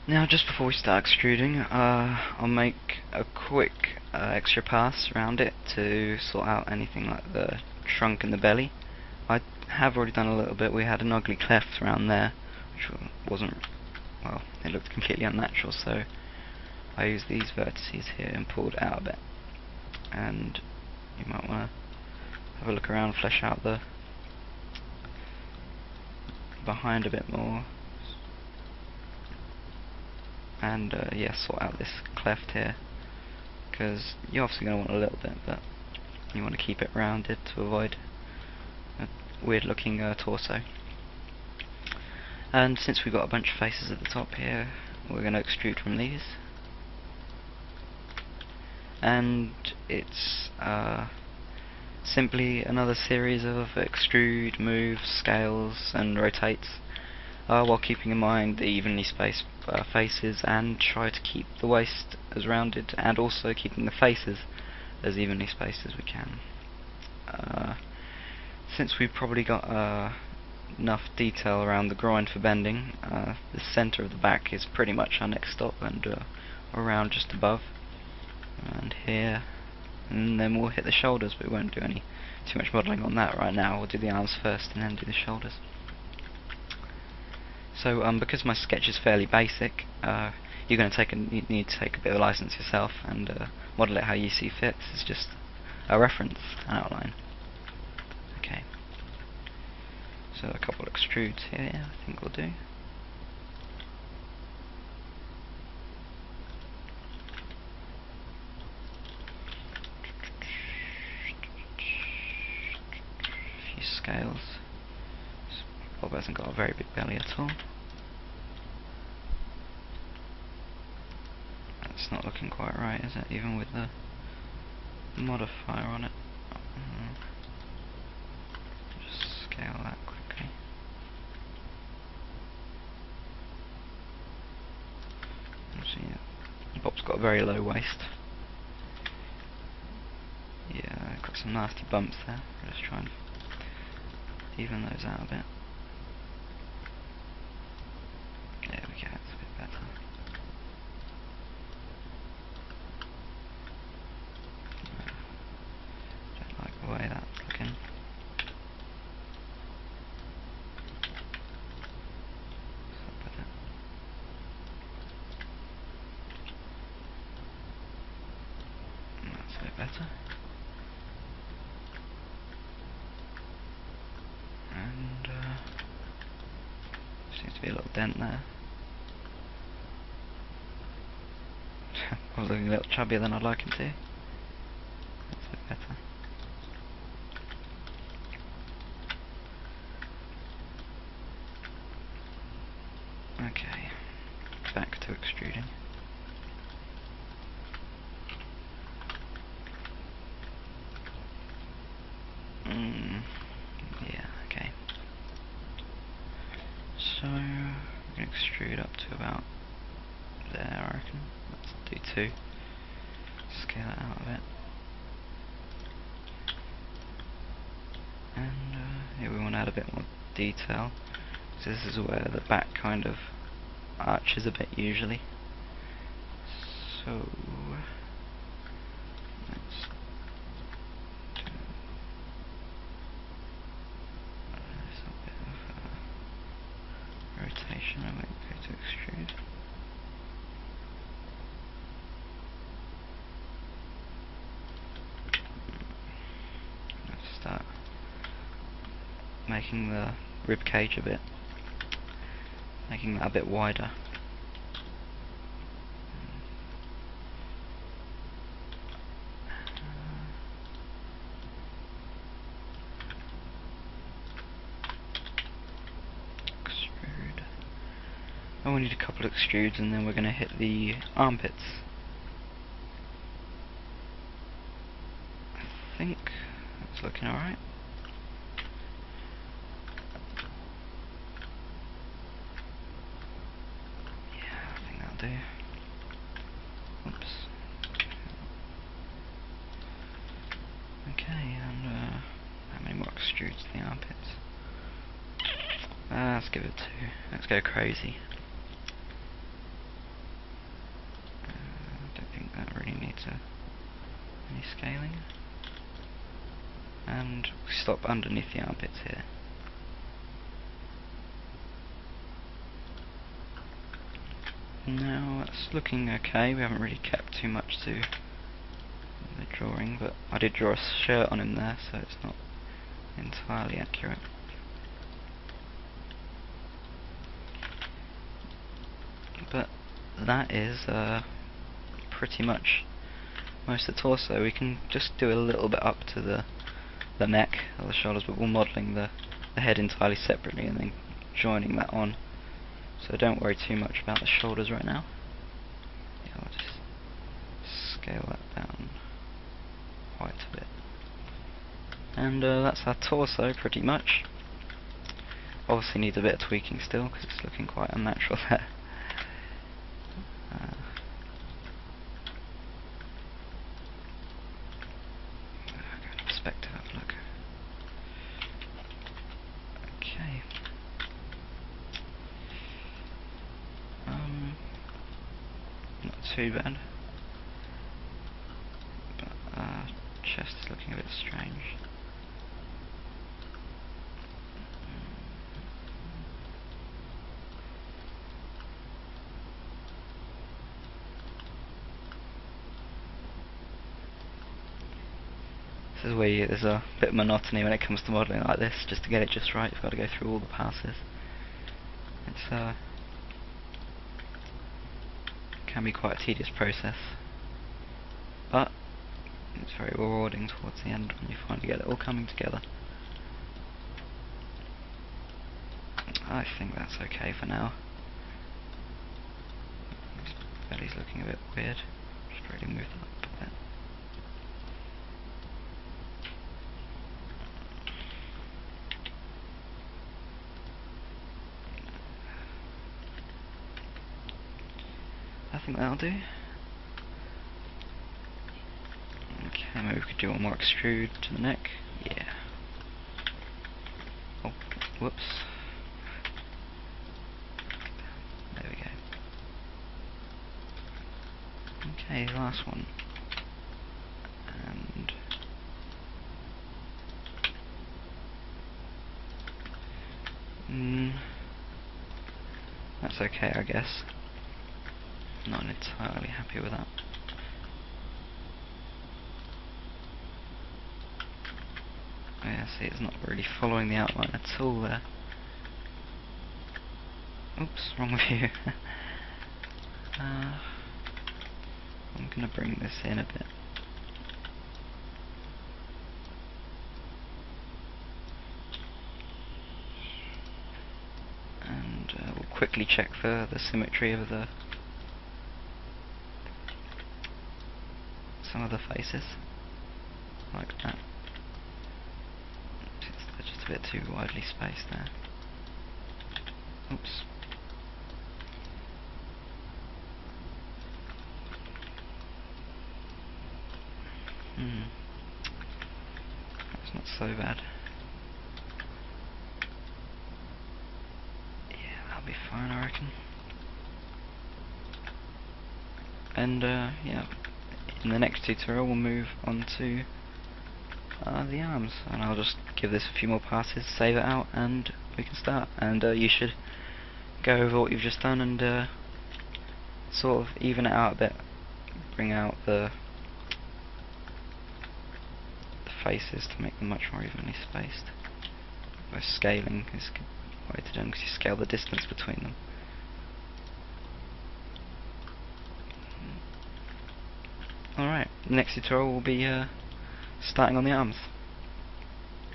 Now, just before we start extruding, I'll make a quick extra pass around it to sort out anything like the trunk and the belly. I have already done a little bit. We had an ugly cleft around there, which wasn't, well, it looked completely unnatural, so I used these vertices here and pulled it out a bit. And you might want to have a look around, flesh out the behind a bit more, and yeah, sort out this cleft here, because you're obviously going to want a little bit, but you want to keep it rounded to avoid a weird looking torso. And since we've got a bunch of faces at the top here, we're going to extrude from these, and it's simply another series of extrude, move, scales and rotates, while keeping in mind the evenly spaced faces, and try to keep the waist as rounded and also keeping the faces as evenly spaced as we can. Since we've probably got enough detail around the groin for bending, the centre of the back is pretty much our next stop, and around just above and here, and then we'll hit the shoulders, but we won't do too much modelling on that right now. We'll do the arms first and then do the shoulders. So because my sketch is fairly basic, you need to take a bit of a license yourself and model it how you see fit. This is just a reference, an outline. Okay. So a couple of extrudes here, I think we'll do. A few scales. Bob hasn't got a very big belly at all. That's not looking quite right, is it? Even with the modifier on it. Just scale that quickly. So yeah, Bob's got a very low waist. Yeah, got some nasty bumps there. I'll just try and even those out a bit. There we go, it's a bit better. Don't like the way that's looking. That's a bit better. And seems to be a little dent there. I was looking a little chubbier than I'd like him to. That's a bit better. Okay, back to extruding. Yeah, okay. So, we're going to extrude up to about there, I reckon. Let's do 2. Scale it out a bit. And here we want to add a bit more detail. So this is where the back kind of arches a bit usually. So let's do a bit of rotation. I might go to extrude. Let's start making the rib cage a bit, making that a bit wider. Extrude. And we need a couple of extrudes, and then we're going to hit the armpits. I think that's looking alright. Do. Oops. Okay, and how many more extrudes to the armpits? Let's give it 2. Let's go crazy. rescaling. And we stop underneath the armpits here. Now it's looking okay. We haven't really kept too much to the drawing, but I did draw a shirt on him there, so it's not entirely accurate. But that is pretty much most of the torso. We can just do a little bit up to the neck or the shoulders, but we're modelling the head entirely separately and then joining that on. So don't worry too much about the shoulders right now. Yeah, I'll just scale that down quite a bit. And that's our torso pretty much. Obviously needs a bit of tweaking still because it's looking quite unnatural there. Perspective, have a look. Okay. Not too bad. But chest is looking a bit strange. This is where there's a bit of monotony when it comes to modelling like this. Just to get it just right, you've got to go through all the passes. It's can be quite a tedious process, but it's very rewarding towards the end when you finally get it all coming together. I think that's okay for now. His belly's looking a bit weird. Just really move that up a bit. I think that'll do. Okay, maybe we could do one more extrude to the neck. Yeah. Oh, whoops. There we go. Okay, last one. And that's okay, I guess. Not entirely happy with that. Oh yeah, see, it's not really following the outline at all there. Oops, wrong view. I'm gonna bring this in a bit. And we'll quickly check for the symmetry of some of the faces, like that. They're just a bit too widely spaced there. Oops. That's not so bad. Yeah, that'll be fine, I reckon. And yeah, in the next tutorial we'll move on to the arms, and I'll just give this a few more passes, save it out, and we can start. And you should go over what you've just done and sort of even it out a bit, bring out the faces to make them much more evenly spaced. By scaling is a good way to do them because you scale the distance between them. Alright, the next tutorial will be starting on the arms.